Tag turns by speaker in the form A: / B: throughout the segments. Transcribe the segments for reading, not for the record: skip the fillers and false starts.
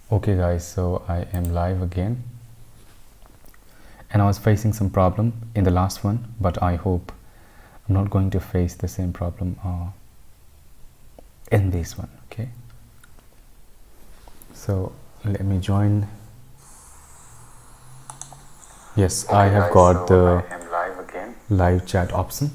A: Okay guys, so I am live again and I was facing some problem in the last one, but I hope I'm not going to face the same problem in this one. Okay, so let me join. Yes, okay, I have guys, got the live chat option.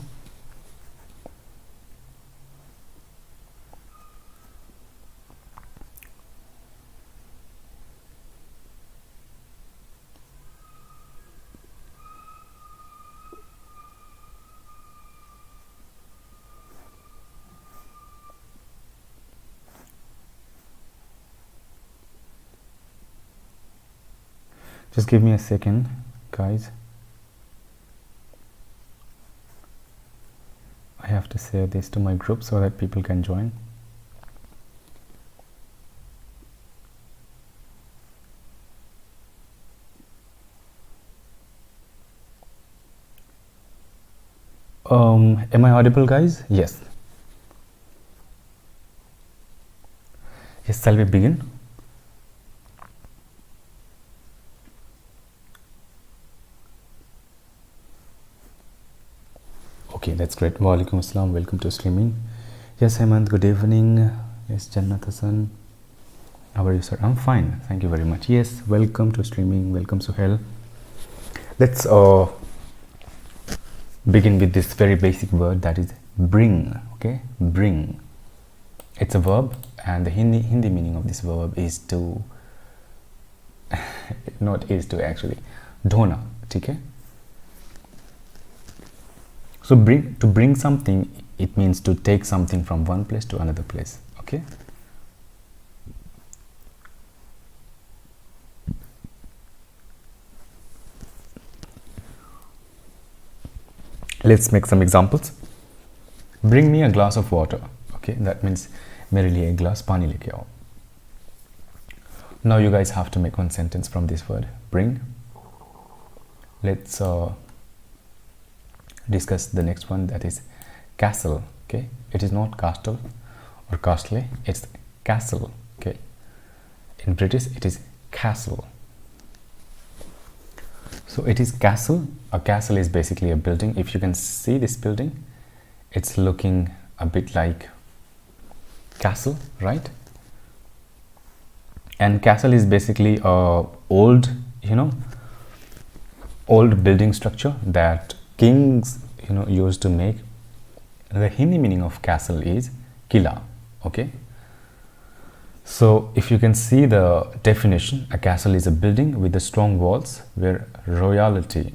A: Just give me a second, guys. I have to share this to my group so that people can join. Am I audible, guys? Yes. Yes, shall we begin? Okay, that's great. Walaikum assalam. Welcome to streaming. Yes, Hemant, good evening. Yes, Jannat Hassan. How are you, sir? I'm fine. Thank you very much. Yes, welcome to streaming. Welcome, Suhail. Let's begin with this very basic word, that is bring. Okay, bring. It's a verb, and the Hindi meaning of this verb is to not is to actually dhona. Okay. So to bring something, it means to take something from one place to another place. Okay. Let's make some examples. Bring me a glass of water. Okay, that means मेरे लिए एक glass पानी लेके आओ. Now you guys have to make one sentence from this word, bring. Let's discuss the next one, that is castle. Okay, it is not castle or costly, it's castle. Okay, in British it is castle. So it is castle. A castle is basically a building. If you can see this building, it's looking a bit like castle, right? And castle is basically a old building structure that kings used to make. The Hindi meaning of castle is kila. Okay, so if you can see the definition, a castle is a building with the strong walls where royalty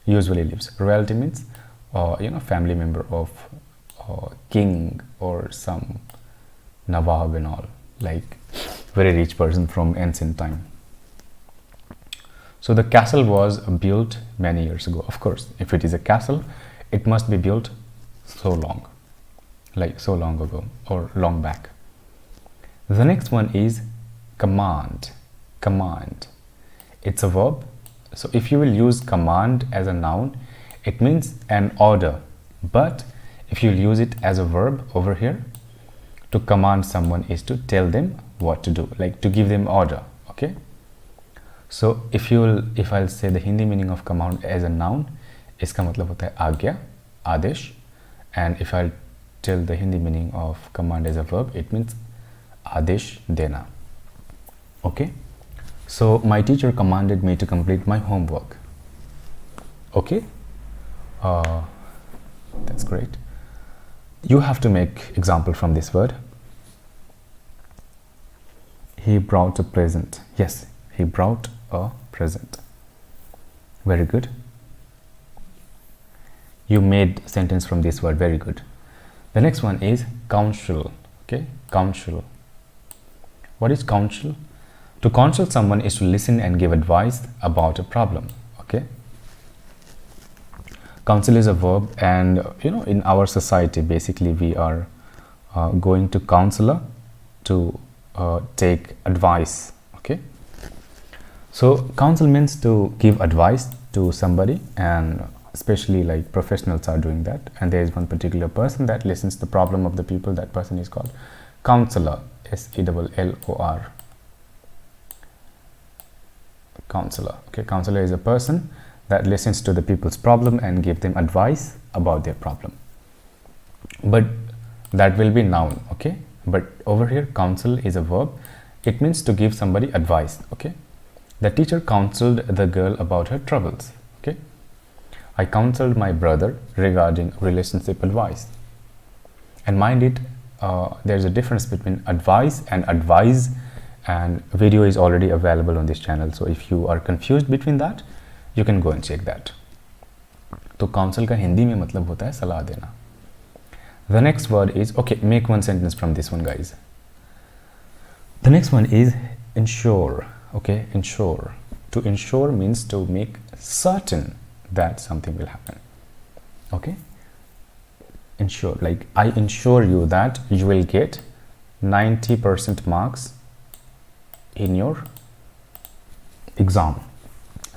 A: usually lives. Royalty means family member of king or some nawab and all, like very rich person from ancient time. So the castle was built many years ago. Of course, if it is a castle, it must be built so long, like so long ago or long back. The next one is command. Command. It's a verb. So if you will use command as a noun, it means an order. But if you'll use it as a verb over here, to command someone is to tell them what to do, like to give them order. Okay. So if I'll say the Hindi meaning of command as a noun, इसका मतलब होता है आज्ञा, आदेश. And if I'll tell the Hindi meaning of command as a verb, it means आदेश देना. Okay. So my teacher commanded me to complete my homework. Okay. That's great. You have to make example from this word. He brought a present. Yes, he brought a present. Very good. You made sentence from this word. Very good. The next one is counsel. Okay, counsel. What is counsel? To counsel someone is to listen and give advice about a problem. Okay. Counsel is a verb, and in our society basically we are going to counselor to take advice. Okay. So counsel means to give advice to somebody, and especially like professionals are doing that, and there is one particular person that listens to the problem of the people. That person is called counselor. SELLOR. counselor. Okay, counselor is a person that listens to the people's problem and give them advice about their problem. But that will be noun. Okay, but over here counsel is a verb. It means to give somebody advice. Okay, the teacher counseled the girl about her troubles. Okay, I counseled my brother regarding relationship advice. And mind it, there's a difference between advice and advise, and video is already available on this channel. So if you are confused between that, you can go and check that. तो counsel का हिंदी में मतलब होता है सलाह देना. The next word is, okay, make one sentence from this one, guys. The next one is ensure. Okay, ensure. To ensure means to make certain that something will happen. Okay, ensure, like I ensure you that you will get 90% marks in your exam.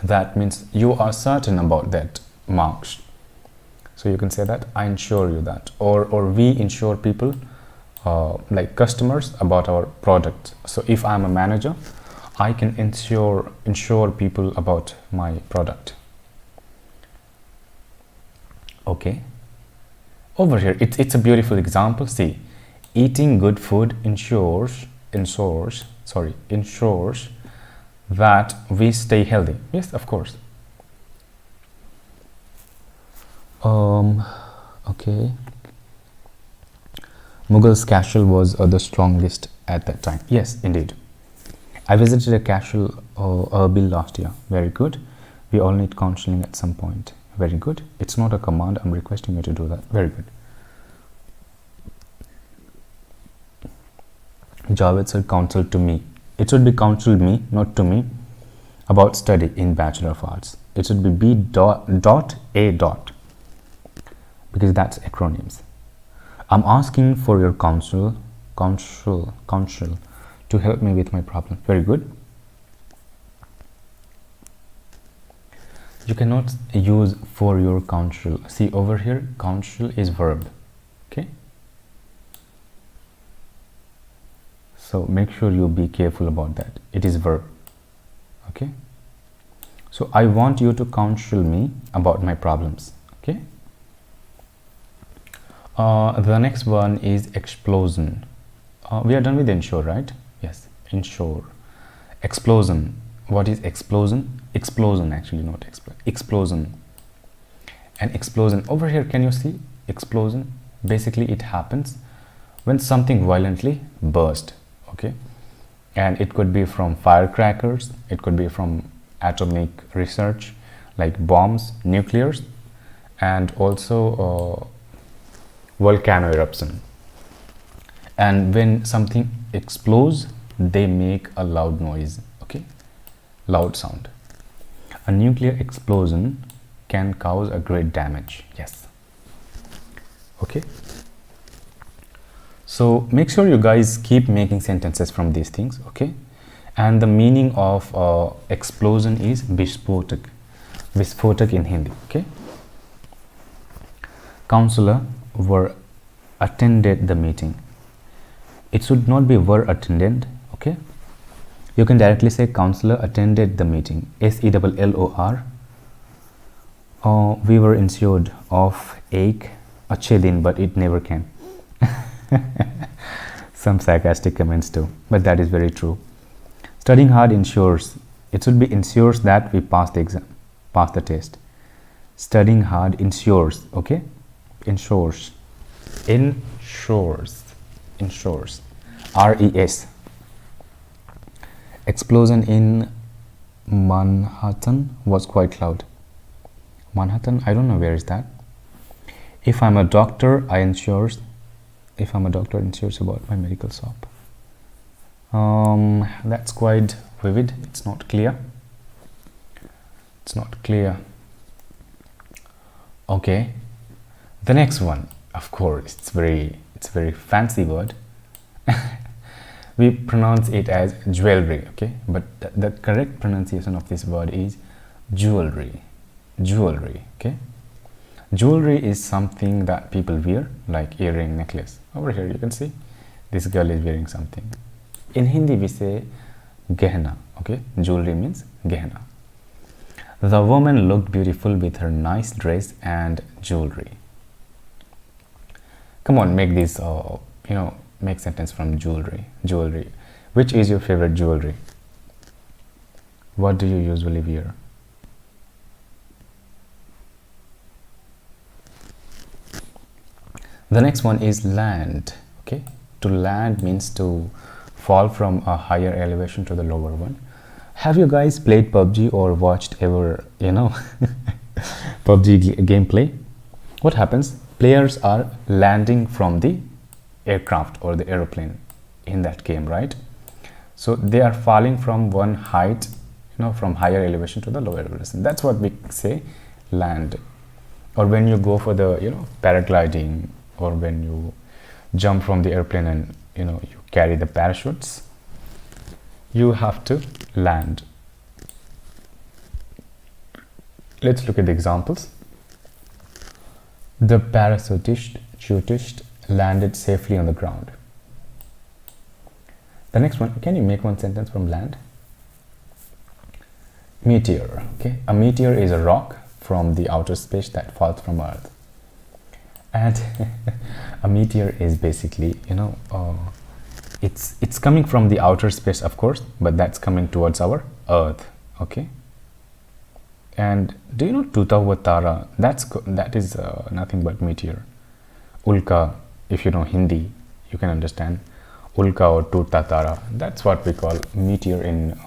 A: That means you are certain about that marks. So you can say that I ensure you that, or we ensure people like customers about our product. So if I'm a manager, I can ensure people about my product. Okay, over here it's a beautiful example. See, eating good food ensures that we stay healthy. Yes, of course. Okay, Mughals castle was the strongest at that time. Yes, indeed. I visited a castle Erbil last year. Very good. We all need counseling at some point. Very good. It's not a command. I'm requesting you to do that. Very good. Javed said counsel to me. It should be counseled me, not to me, about study in Bachelor of Arts. It should be B.A. because that's acronyms. I'm asking for your counsel to help me with my problem. Very good. You cannot use for your counsel. See, over here counsel is verb. Okay, so make sure you be careful about that. It is verb. Okay, so I want you to counsel me about my problems. Okay, the next one is explosion. We are done with ensure, right? Yes, ensure. Explosion. What is explosion? Explosion, actually, not explosion. And explosion over here, can you see explosion? Basically it happens when something violently burst. Okay, and it could be from firecrackers, it could be from atomic research like bombs, nuclears, and also volcano eruption. And when something explodes, they make a loud noise. Okay, loud sound. A nuclear explosion can cause a great damage. Yes. Okay, so make sure you guys keep making sentences from these things. Okay, and the meaning of explosion is visfotak in Hindi. Okay, counselor were attended the meeting. It should not be were attended. Okay, you can directly say counselor attended the meeting. SELLOR. We were insured of ache अच्छे दिन, but it never came. Some sarcastic comments too, but that is very true. Studying hard ensures, it should be ensures that we pass the exam, pass the test. Studying hard ensures. Okay, ensures RES. Explosion in Manhattan was quite loud. Manhattan, I don't know where is that. If I'm a doctor, ensures about my medical shop. That's quite vivid. It's not clear. Okay, the next one, of course, it's very fancy word. We pronounce it as jewelry. Okay, but the correct pronunciation of this word is jewelry. Okay, jewelry is something that people wear, like earring, necklace. Over here you can see this girl is wearing something. In Hindi we say gehna. Okay, jewelry means gehna. The woman looked beautiful with her nice dress and jewelry. Come on, make this, make sentence from jewelry. Jewelry. Which is your favorite jewelry? What do you usually wear? The next one is land. Okay, to land means to fall from a higher elevation to the lower one. Have you guys played PUBG or watched ever, PUBG gameplay? What happens? Players are landing from the aircraft or the aeroplane in that game, right? So they are falling from one height, from higher elevation to the lower elevation. That's what we say land. Or when you go for the, paragliding, or when you jump from the airplane and, you carry the parachutes, you have to land. Let's look at the examples. The parachutist landed safely on the ground. The next one, can you make one sentence from land? Meteor. Okay, a meteor is a rock from the outer space that falls from Earth. And a meteor is basically, it's coming from the outer space, of course, but that's coming towards our Earth. Okay. And do you know Tutavatara? That is nothing but meteor. Ulka, if you know Hindi, you can understand. Ulka or Tutatara. That's what we call meteor in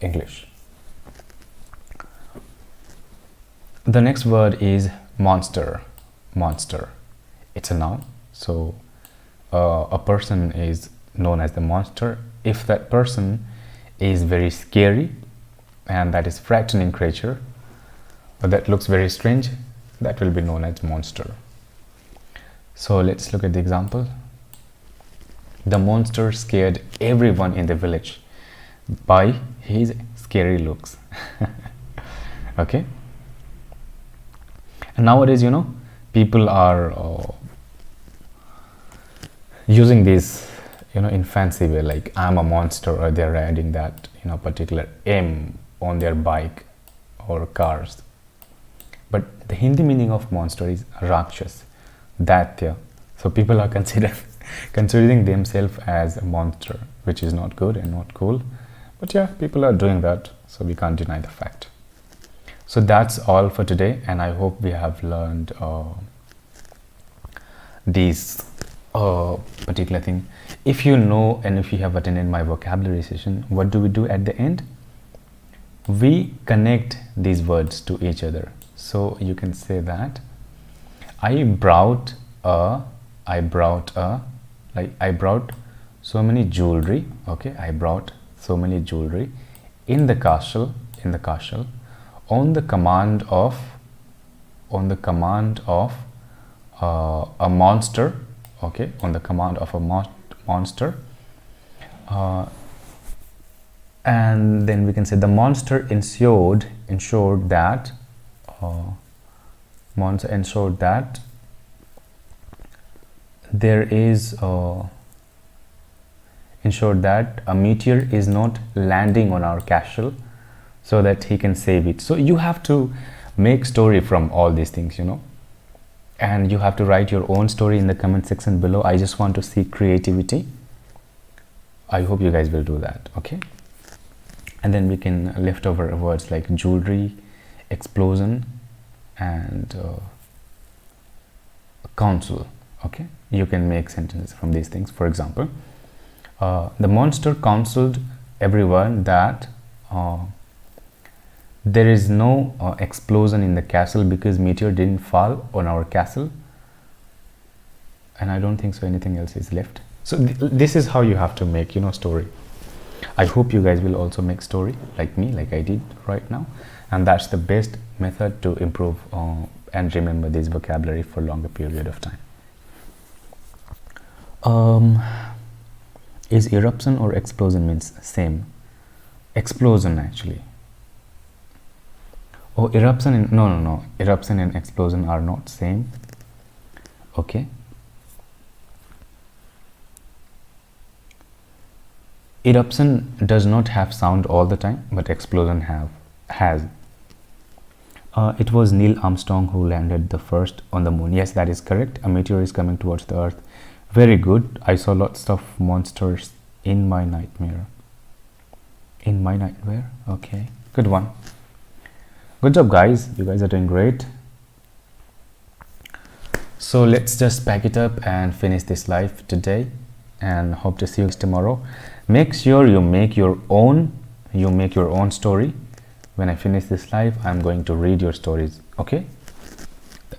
A: English. The next word is monster. Monster. It's a noun. So a person is known as the monster if that person is very scary and that is frightening creature, or that looks very strange, that will be known as monster. So let's look at the example. The monster scared everyone in the village by his scary looks. Okay. And nowadays, people are using this, in fancy way, like I'm a monster, or they're adding that, particular M on their bike or cars. But the Hindi meaning of monster is Rakshas, Daitya. So people are considering themselves as a monster, which is not good and not cool. But yeah, people are doing that, so we can't deny the fact. So that's all for today, and I hope we have learned these particular thing. If you know and if you have attended my vocabulary session, what do we do at the end? We connect these words to each other. So you can say that I brought so many jewelry. Okay, I brought so many jewelry in the castle on the command of a monster. Okay, on the command of a monster. And then we can say the monster ensured that there is ensured that a meteor is not landing on our castle, so that he can save it. So you have to make story from all these things, and you have to write your own story in the comment section below. I just want to see creativity. I hope you guys will do that. Okay, and then we can lift over words like jewelry, explosion, and council. Okay, you can make sentences from these things. For example, the monster counseled everyone that there is no explosion in the castle because meteor didn't fall on our castle, and I don't think so anything else is left. So this is how you have to make story. I hope you guys will also make story like me, like I did right now, and that's the best method to improve and remember this vocabulary for longer period of time. Is eruption or explosion means same? Explosion actually. Oh, eruption and no. Eruption and explosion are not same. Okay. Eruption does not have sound all the time, but explosion has. It was Neil Armstrong who landed the first on the moon. Yes, that is correct. A meteor is coming towards the earth. Very good. I saw lots of monsters in my nightmare. In my nightmare? Okay, good one. Good job, guys. You guys are doing great. So let's just pack it up and finish this live today, and hope to see you tomorrow. Make sure you make your own story. When I finish this live, I'm going to read your stories. Okay.